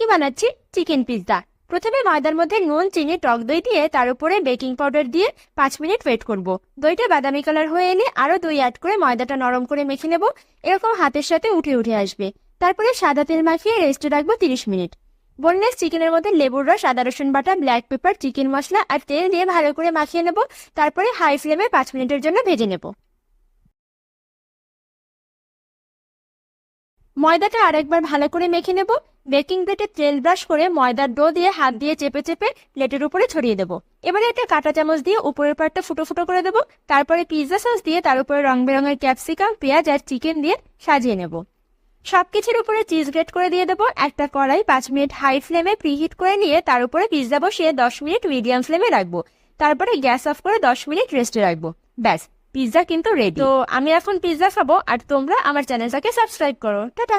আজকে বানাচ্ছি chicken pizza. প্রথমে ময়দার মধ্যে নুন, চিনি, টক দই দিয়ে তার উপরে বেকিং পাউডার দিয়ে 5 মিনিট ওয়েট করব। দইটা বাদামি কালার হয়ে এলে আরো দই অ্যাড করে ময়দাটা নরম করে মেখে নেব। এরকম হাতের সাথে উঠে উঠে আসবে। তারপরে সাদা তেল মাখিয়ে রেস্টে রাখবো 30 মিনিট। বোনলেস চিকেনের মধ্যে লেবুর রস, আদা রসুন বাটা, ব্ল্যাক পেপার, চিকেন মশলা আর তেল দিয়ে ভালো করে মাখিয়ে নেব। তারপরে হাই ফ্লেমে 5 মিনিটের জন্য ভেজে নেব। ময়দাটা আরেকবার ভালো করে মেখে নেব। বেকিং প্লেটে তেল ব্রাশ করে ময়দার ডো দিয়ে হাত দিয়ে চেপে চেপে প্লেটের উপরে ছড়িয়ে দেবো। এবারে একটা কাঁটা চামচ দিয়ে উপরের পার্টটা ফুটো ফুটো করে দেবো। তারপরে পিৎজা সস দিয়ে তার উপরে রং বেরঙের ক্যাপসিকাম, পেঁয়াজ আর চিকেন দিয়ে সাজিয়ে নেব। সবকিছুর উপরে চিজ গ্রেট করে দিয়ে দেবো। একটা কড়াই 5 মিনিট হাই ফ্লেমে প্রিহিট করে নিয়ে তার উপরে পিৎজা বসিয়ে 10 মিনিট মিডিয়াম ফ্লেমে রাখবো। তারপরে গ্যাস অফ করে 10 মিনিট রেস্টে রাখবো। ব্যাস, পিৎজা কিন্তু রেডি। তো আমি এখন পিৎজা খাবো, আর তোমরা আমার চ্যানেলটাকে সাবস্ক্রাইব করো। টাটা।